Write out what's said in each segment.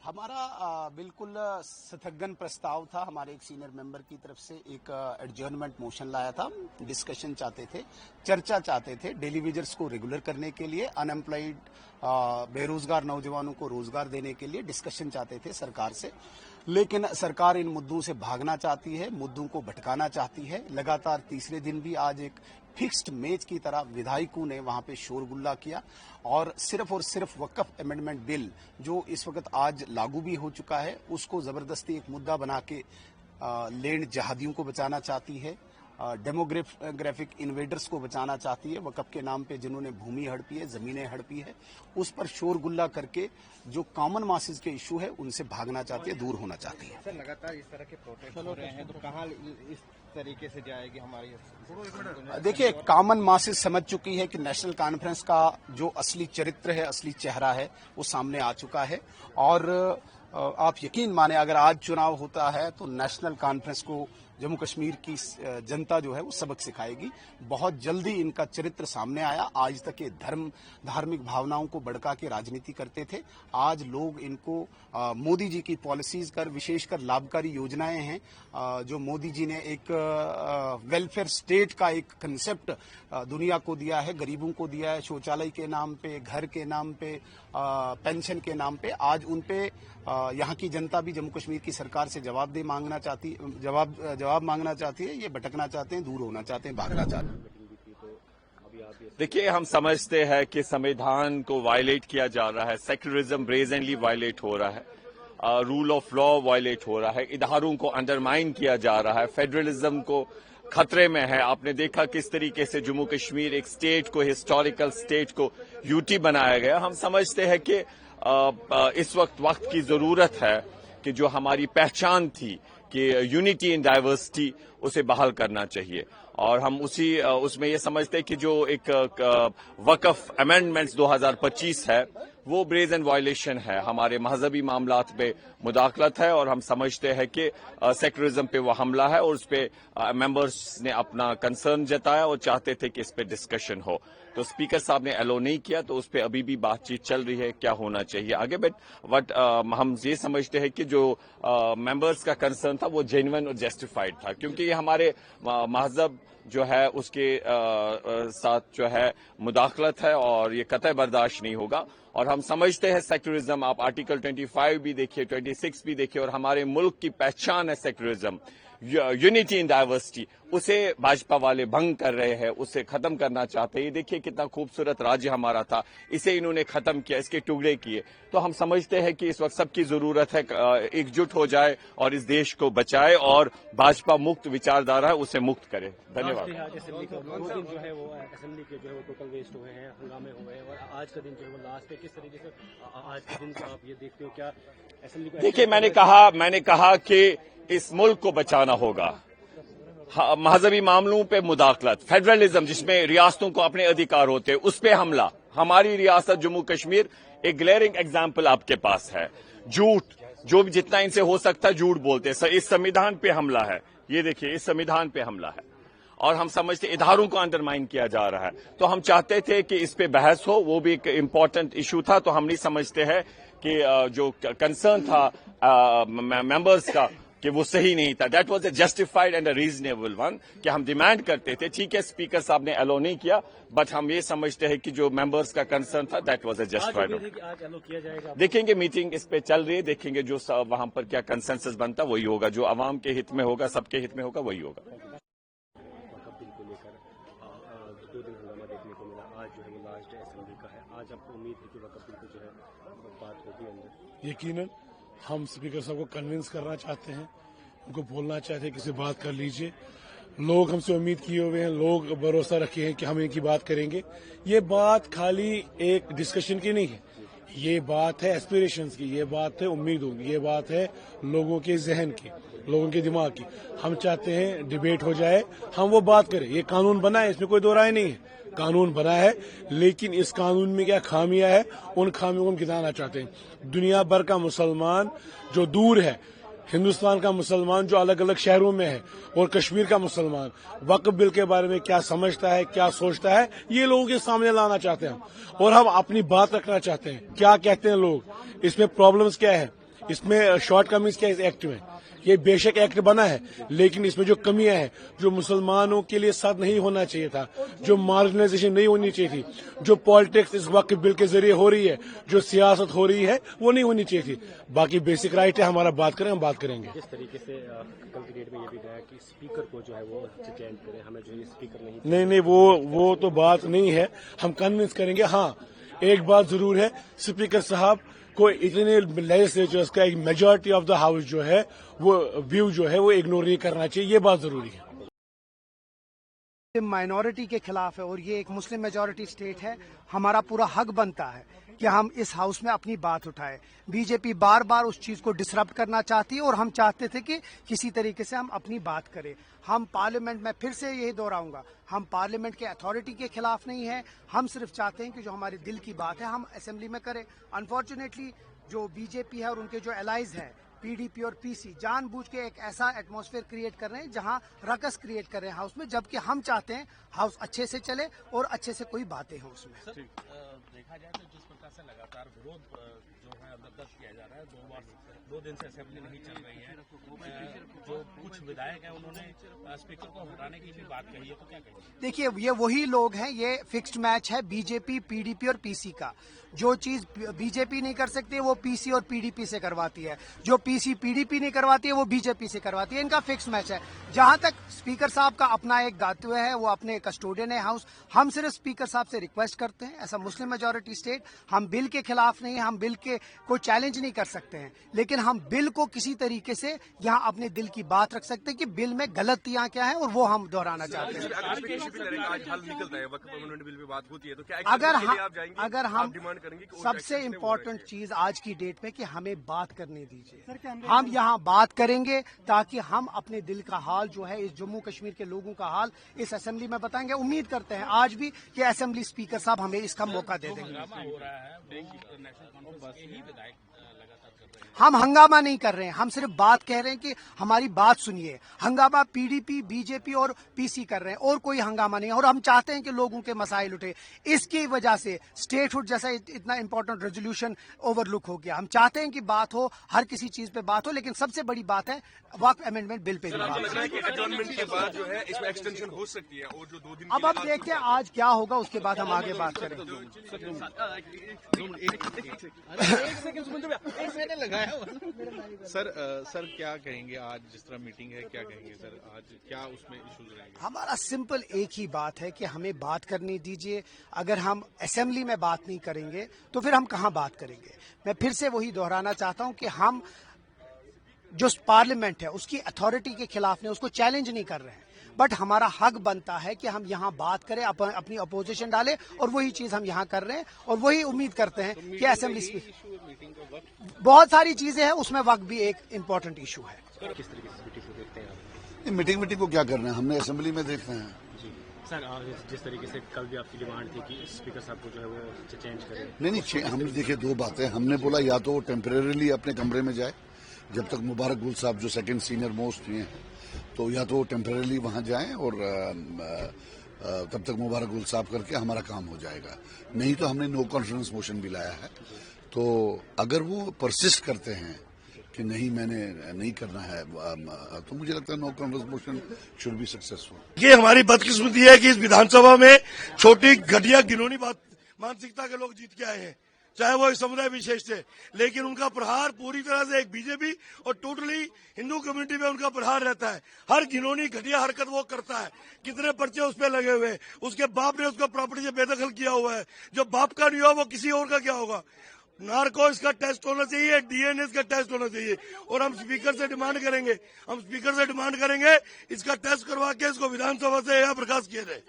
हमारा बिल्कुल स्थगन प्रस्ताव था। हमारे एक सीनियर मेंबर की तरफ से एक एडजर्नमेंट मोशन लाया था। डिस्कशन चाहते थे, चर्चा चाहते थे, डेली वेजर्स को रेगुलर करने के लिए, अनएम्प्लॉयड बेरोजगार नौजवानों को रोजगार देने के लिए डिस्कशन चाहते थे सरकार से। लेकिन सरकार इन मुद्दों से भागना चाहती है, मुद्दों को भटकाना चाहती है। लगातार तीसरे दिन भी आज एक फिक्स्ड मैच की तरह विधायकों ने वहां पे शोरगुल्ला किया और सिर्फ वक्फ अमेंडमेंट बिल जो इस वक्त आज लागू भी हो चुका है, उसको जबरदस्ती एक मुद्दा बना के लैंड जहादियों को बचाना चाहती है, डेमोग्राफिक इन्वेडर्स को बचाना चाहती है। वक्फ के नाम पे जिन्होंने भूमि हड़पी है, जमीनें हड़पी है, उस पर शोरगुल्ला करके जो कॉमन मासेस के इशू है उनसे भागना चाहती है, दूर होना चाहती है। सर, लगातार इस तरह के प्रोटेस्ट हो रहे हैं तो कहाँ इस तरीके से जाएगी हमारी? देखिए, कॉमन मासेस समझ चुकी है कि नेशनल कॉन्फ्रेंस का जो असली चरित्र है, असली चेहरा है, वो सामने आ चुका है। और आप यकीन माने, अगर आज चुनाव होता है तो नेशनल कॉन्फ्रेंस को जम्मू कश्मीर की जनता जो है वो सबक सिखाएगी। बहुत जल्दी इनका चरित्र सामने आया। आज तक ये धार्मिक भावनाओं को भड़का के राजनीति करते थे। आज लोग इनको मोदी जी की पॉलिसीज कर, विशेषकर लाभकारी योजनाएं हैं जो मोदी जी ने एक वेलफेयर स्टेट का एक कंसेप्ट दुनिया को दिया है, गरीबों को दिया है, शौचालय के नाम पे, घर के नाम पे, पेंशन के नाम पे। आज उन पे यहाँ की जनता भी जम्मू कश्मीर की सरकार से जवाब मांगना चाहती है। ये भटकना चाहते हैं, दूर होना चाहते हैं, भागना चाहते हैं। देखिए, हम समझते हैं कि संविधान को वायलेट किया जा रहा है, सेक्युलरिज्म ब्रेजनली वायलेट हो रहा है, रूल ऑफ लॉ वायलेट हो रहा है, इदारों को अंडरमाइन किया जा रहा है, फेडरलिज्म को खतरे में है। आपने देखा किस तरीके से जम्मू कश्मीर एक स्टेट को, हिस्टोरिकल स्टेट को यूटी बनाया गया। हम समझते हैं कि इस वक्त की जरूरत है कि जो हमारी पहचान थी कि यूनिटी इन डाइवर्सिटी, उसे बहाल करना चाहिए। और हम उसमें ये समझते हैं कि जो एक वक्फ अमेंडमेंट्स 2025 है, वो ब्रेजन वायलेशन है, हमारे मजहबी मामलात पे मुदाखलत है। और हम समझते हैं कि सेक्युलरिज्म पे वो हमला है और उस पे मेंबर्स ने अपना कंसर्न जताया और चाहते थे कि इस पे डिस्कशन हो। तो स्पीकर साहब ने अलो नहीं किया, तो उस पे अभी भी बातचीत चल रही है क्या होना चाहिए आगे। बट हम ये समझते हैं कि जो मेंबर्स का कंसर्न था वो जेन्युइन और जस्टिफाइड था, क्योंकि ये हमारे मजहब जो है उसके साथ जो है मुदाखलत है और ये कतई बर्दाश्त नहीं होगा। और हम समझते हैं सेक्युलरिज्म, आप आर्टिकल 25 भी देखिए, 26 भी देखिए, और हमारे मुल्क की पहचान है सेक्युलरिज्म, यूनिटी इन डाइवर्सिटी, उसे भाजपा वाले भंग कर रहे हैं, उसे खत्म करना चाहते हैं। ये देखिए कितना खूबसूरत राज्य हमारा था, इसे इन्होंने खत्म किया, इसके टुकड़े किए। तो हम समझते हैं कि इस वक्त सबकी जरूरत है एकजुट हो जाए और इस देश को बचाए और भाजपा मुक्त विचारधारा है उसे मुक्त करे। धन्यवाद। असेंबली का 2 दिन जो है वो असेंबली के जो है वो टोटल वेस्ट हुए हैं, हंगामे हुए हैं, और आज का दिन जो है वो लास्ट है। किस तरीके से आज के दिन आप ये देखते हो, क्या असेंबली को? देखिए, मैंने कहा कि इस मुल्क को बचाना होगा। मजहबी मामलों पे मुदाखलत, फेडरलिज्म जिसमें रियासतों को अपने अधिकार होते हैं, उस पे हमला। हमारी रियासत जम्मू कश्मीर एक ग्लेयरिंग एग्जाम्पल आपके पास है। झूठ, जो भी जितना इनसे हो सकता है झूठ बोलते हैं। इस संविधान पे हमला है, ये देखिए इस संविधान पे हमला है। और हम समझते इदारों को अंडरमाइन किया जा रहा है। तो हम चाहते थे कि इस पे बहस हो, वो भी एक इम्पोर्टेंट इशू था। तो हम नहीं समझते हैं कि जो कंसर्न था मेंबर्स का कि वो सही नहीं था। That was a justified and a reasonable one कि हम डिमांड करते थे। ठीक है, स्पीकर साहब ने अलो नहीं किया, बट हम ये समझते हैं कि जो मेंबर्स का कंसर्न था दैट वाज अ जस्टिफाइड। आज अलो किया जाएगा, देखेंगे, मीटिंग इस पे चल रही है, देखेंगे जो वहां पर क्या कंसेंसस बनता वही होगा, जो आवाम के हित में होगा, सबके हित में होगा, वही होगा। वक्फ बिल को लेकर 2 दिन हंगामा देखने को मिला, आज जो है वो लास्ट डे असेंबली का है। आज आपको उम्मीद है कि वक्फ बिल को जो है बात होगी अंदर? यकीनन हम स्पीकर साहब को कन्विंस करना चाहते हैं, उनको बोलना चाहते हैं कि बात कर लीजिए। लोग हमसे उम्मीद किए हुए हैं, लोग भरोसा रखे हैं कि हम इनकी बात करेंगे। ये बात खाली एक डिस्कशन की नहीं है, ये बात है एस्पिरेशंस की, ये बात है उम्मीदों की, ये बात है लोगों के जहन की, लोगों के दिमाग की। हम चाहते हैं डिबेट हो जाए, हम वो बात करें। ये कानून बना है, इसमें कोई दो राय नहीं है, कानून बना है, लेकिन इस कानून में क्या खामियां है, उन खामियों को हम गिनाना चाहते हैं। दुनिया भर का मुसलमान जो दूर है, हिंदुस्तान का मुसलमान जो अलग अलग शहरों में है, और कश्मीर का मुसलमान वक्फ बिल के बारे में क्या समझता है, क्या सोचता है, ये लोगों के सामने लाना चाहते हैं और हम अपनी बात रखना चाहते हैं। क्या कहते हैं लोग, इसमें प्रॉब्लम्स क्या है, इसमें शॉर्टकमिंग्स क्या है इस एक्ट में? ये बेशक एक्ट बना है, लेकिन इसमें जो कमियां हैं, जो मुसलमानों के लिए साथ नहीं होना चाहिए था, जो मार्जिनाइजेशन नहीं होनी चाहिए थी, जो पॉलिटिक्स इस वक्त बिल के जरिए हो रही है, जो सियासत हो रही है, वो नहीं होनी चाहिए थी। बाकी बेसिक राइट है हमारा, बात करें, हम बात करेंगे। जिस तरीके से कल की डेट में ये भी कहा कि स्पीकर को जो है वो चेंज करें, हमें जो है स्पीकर नहीं, वो तो बात नहीं है, हम कन्विंस करेंगे। हाँ, एक बात जरूर है, स्पीकर साहब को इतने लेजिस्लेचर्स का एक मेजॉरिटी ऑफ द हाउस जो है वो व्यू जो है वो इग्नोर नहीं करना चाहिए, ये बात जरूरी है। माइनॉरिटी के खिलाफ है और ये एक मुस्लिम मेजॉरिटी स्टेट है, हमारा पूरा हक बनता है कि हम इस हाउस में अपनी बात उठाएं। बीजेपी बार बार उस चीज को डिसरप्ट करना चाहती है और हम चाहते थे कि किसी तरीके से हम अपनी बात करें। हम पार्लियामेंट में, फिर से यही दोहराऊंगा, हम पार्लियामेंट के अथॉरिटी के खिलाफ नहीं है, हम सिर्फ चाहते हैं कि जो हमारे दिल की बात है हम असेंबली में करें। अनफॉर्चुनेटली जो बीजेपी है और उनके जो एलाइज हैं पीडीपी और पीसी जानबूझ के एक ऐसा एटमॉस्फेयर क्रिएट कर रहे हैं जहां रकस क्रिएट कर रहे हैं हाउस में, जबकि हम चाहते हैं हाउस अच्छे से चले और अच्छे से कोई बातें हो उसमें। देखा जाए तो जिस प्रकार से लगातार विरोध जो है दर्ज किया जा रहा है, 2 दिन से असेंबली नहीं चल रही है, जो कुछ विधायक हैं उन्होंने स्पीकर को हटाने की भी बात कही है, तो क्या कहेंगे? देखिए, ये वही लोग हैं, ये फिक्स्ड मैच है बीजेपी, पीडीपी और पीसी का। जो चीज बीजेपी नहीं कर सकती है वो पीसी और पीडीपी से करवाती है, जो पीसी पीडीपी नहीं करवाती है वो बीजेपी से करवाती है। इनका फिक्स मैच है। जहां तक स्पीकर साहब का अपना एक दायित्व है, वो अपने कस्टोडियन है हाउस, हम सिर्फ स्पीकर साहब से रिक्वेस्ट करते हैं, ऐसा मुस्लिम मेजॉरिटी स्टेट, हम बिल के खिलाफ नहीं है, हम बिल के को चैलेंज नहीं कर सकते हैं, लेकिन हम बिल को किसी तरीके से यहाँ अपने दिल की बात रख सकते हैं कि बिल में गलतियां क्या है और वो हम दोहराना चाहते हैं। अगर हम सबसे इम्पोर्टेंट चीज आज की डेट में कि हमें बात करने दीजिए, हम यहाँ बात करेंगे ताकि हम अपने दिल का हाल जो है इस जम्मू कश्मीर के लोगों का हाल इस असेंबली में बताएंगे। उम्मीद करते हैं आज भी कि असेंबली स्पीकर साहब हमें इसका मौका दे देंगे। हम हंगामा नहीं कर रहे हैं, हम सिर्फ बात कह रहे हैं कि हमारी बात सुनिए। हंगामा पीडीपी, बीजेपी और पीसी कर रहे हैं और कोई हंगामा नहीं है, और हम चाहते हैं कि लोगों के मसाइल उठे। इसकी वजह से स्टेटहुड जैसा इतना इंपॉर्टेंट रेजोल्यूशन ओवरलुक हो गया। हम चाहते हैं कि बात हो, हर किसी चीज पे बात हो, लेकिन सबसे बड़ी बात है वक्फ अमेंडमेंट बिल पे बात। अब देखते हैं आज क्या होगा, उसके बाद हम आगे बात करेंगे। सर क्या कहेंगे आज जिस तरह मीटिंग है, क्या कहेंगे सर आज, क्या उसमें इश्यूज रहेंगे? हमारा सिंपल एक ही बात है कि हमें बात करनी दीजिए। अगर हम असेंबली में बात नहीं करेंगे तो फिर हम कहां बात करेंगे? मैं फिर से वही दोहराना चाहता हूं कि हम जो पार्लियामेंट है उसकी अथॉरिटी के खिलाफ नहीं, उसको चैलेंज नहीं कर रहे हैं, बट हमारा हक बनता है कि हम यहाँ बात करें, अपनी अपोजिशन डालें, और वही चीज हम यहाँ कर रहे हैं और वही उम्मीद करते हैं कि असेंबली स्पीकर, बहुत सारी चीजें हैं उसमें वक्त भी एक इम्पोर्टेंट इशू है। किस तरीके से मीटिंग को देखते हैं आप? मीटिंग को क्या करना है, हमने असेंबली में देखना है। जी सर, जिस तरीके से कल भी आपकी डिमांड थी कि स्पीकर साहब को जो है वो चेंज करें। नहीं, हमने देखिए 2 बातें हमने बोला, या तो वो टेम्परेरीली अपने कमरे में जाए जब तक मुबारक गुल साहब जो सेकंड सीनियर मोस्ट हुए हैं, तो या तो टेम्परेरी वहां जाएं और तब तक मुबारक गुल साहब करके हमारा काम हो जाएगा। नहीं तो हमने नो कॉन्फिडेंस मोशन भी लाया है। तो अगर वो परसिस्ट करते हैं कि नहीं मैंने नहीं करना है, तो मुझे लगता है no confidence motion should be successful. ये हमारी बदकिस्मती है कि इस विधानसभा में छोटी घटिया घिनौनी मानसिकता के लोग जीत के आए हैं, चाहे वो समुदाय विशेष थे, लेकिन उनका प्रहार पूरी तरह से एक बीजेपी और टोटली हिंदू कम्युनिटी में उनका प्रहार रहता है। हर घिनौनी घटिया हरकत वो करता है। कितने पर्चे उस पर लगे हुए, उसके बाप ने उसका प्रॉपर्टी से बेदखल किया हुआ है, जो बाप का नहीं हुआ वो किसी और का क्या होगा। नार्को इसका टेस्ट होना चाहिए, डीएनए इसका टेस्ट होना चाहिए, और हम स्पीकर से डिमांड करेंगे इसका टेस्ट करवा के इसको विधानसभा से यहाँ बर्खास्त किया जाए।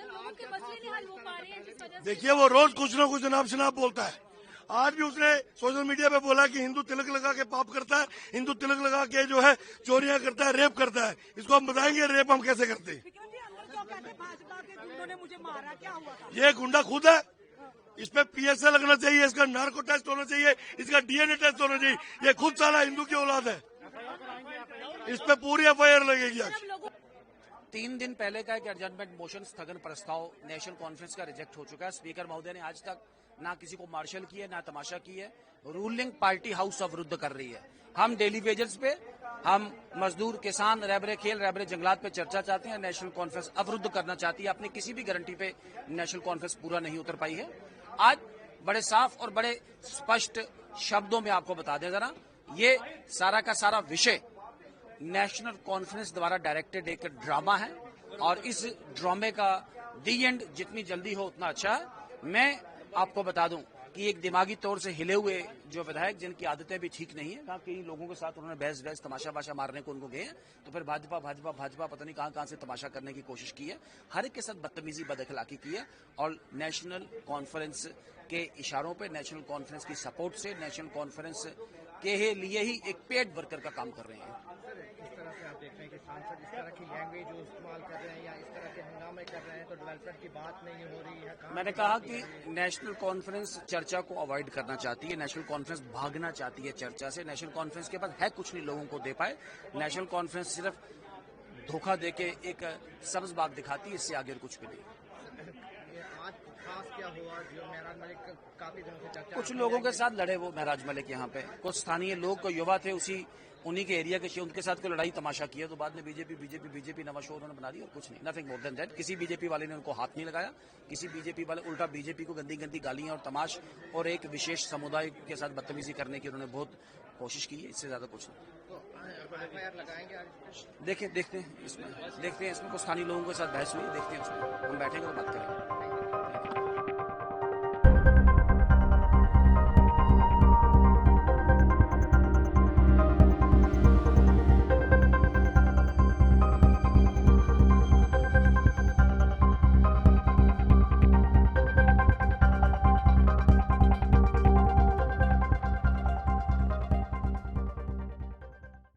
देखिए, वो रोज कुछ न कुछ जनाब शनाब बोलता है। आज भी उसने सोशल मीडिया पे बोला कि हिंदू तिलक लगा के पाप करता है, हिंदू तिलक लगा के जो है चोरियां करता है, रेप करता है। इसको हम बताएंगे रेप हम कैसे करते हैं। ये गुंडा खुद है, इस पे पीएसए लगना चाहिए, इसका नार्को टेस्ट होना चाहिए, इसका डीएनए टेस्ट होना चाहिए। ये खुद साला हिंदू की औलाद है, इस पे पूरी एफआईआर लगेगी। आज 3 दिन पहले का एक एडजर्नमेंट मोशन स्थगन प्रस्ताव नेशनल कॉन्फ्रेंस का रिजेक्ट हो चुका है। स्पीकर महोदय ने आज तक ना किसी को मार्शल किया, ना तमाशा की है। रूलिंग पार्टी हाउस अवरुद्ध कर रही है। हम डेली वेजेस पे, हम मजदूर, किसान, रहबरे खेल, रहबरे जंगलात पे चर्चा चाहते हैं। नेशनल कॉन्फ्रेंस अवरुद्ध करना चाहती है, अपनी किसी भी गारंटी पे नेशनल कॉन्फ्रेंस पूरा नहीं उतर पाई है। आज बड़े साफ और बड़े स्पष्ट शब्दों में आपको बता दें जरा, ये सारा का सारा विषय नेशनल कॉन्फ्रेंस द्वारा डायरेक्टेड एक ड्रामा है और इस ड्रामे का दी एंड जितनी जल्दी हो उतना अच्छा है। मैं आपको बता दूं कि एक दिमागी तौर से हिले हुए जो विधायक, जिनकी आदतें भी ठीक नहीं है, कहा कई लोगों के साथ उन्होंने बहस तमाशा मारने को उनको गए हैं, तो फिर भाजपा पता नहीं कहां से तमाशा करने की कोशिश की है, हर एक के साथ बदतमीजी बदअखलाकी की है और नेशनल कॉन्फ्रेंस के इशारों पे, नेशनल कॉन्फ्रेंस की सपोर्ट से, नेशनल कॉन्फ्रेंस के लिए ही एक पेड वर्कर का काम कर रहे हैं। इस तरह से आप देख रहे हैं कि सांसद इस तरह की लैंग्वेज जो इस्तेमाल कर रहे हैं या इस तरह के हंगामे कर रहे हैं, तो डेवलपमेंट की बात नहीं हो रही है। मैंने कहा कि नेशनल कॉन्फ्रेंस चर्चा को अवॉइड करना चाहती है, नेशनल कॉन्फ्रेंस भागना चाहती है चर्चा से। नेशनल कॉन्फ्रेंस के पास है कुछ नहीं लोगों को दे पाए। नेशनल कॉन्फ्रेंस सिर्फ धोखा देके एक सब्ज बाग दिखाती है, इससे आगे कुछ भी नहीं। आज खास क्या हुआ जो महराज मलिक काफी दिनों से चर्चा, कुछ लोगों के साथ लड़े वो महराज मलिक यहाँ पे, कुछ स्थानीय लोग को युवा थे उन्हीं के एरिया के, उनके साथ कोई लड़ाई तमाशा किया, तो बाद में बीजेपी नवा शो उन्होंने बना दी और कुछ नहीं, नथिंग मोर देन दैट। किसी बीजेपी वाले ने उनको हाथ नहीं लगाया, किसी बीजेपी वाले उल्टा बीजेपी को गंदी गालियां और तमाश और एक विशेष समुदाय के साथ बदतमीजी करने की उन्होंने बहुत कोशिश की है, इससे ज्यादा कुछ नहीं। तो एफआईआर लगाएंगे आज? देखते हैं इसमें कुछ स्थानीय लोगों के साथ बहस हुई, देखते हैं उसमें, हम बैठेंगे तो बात करेंगे।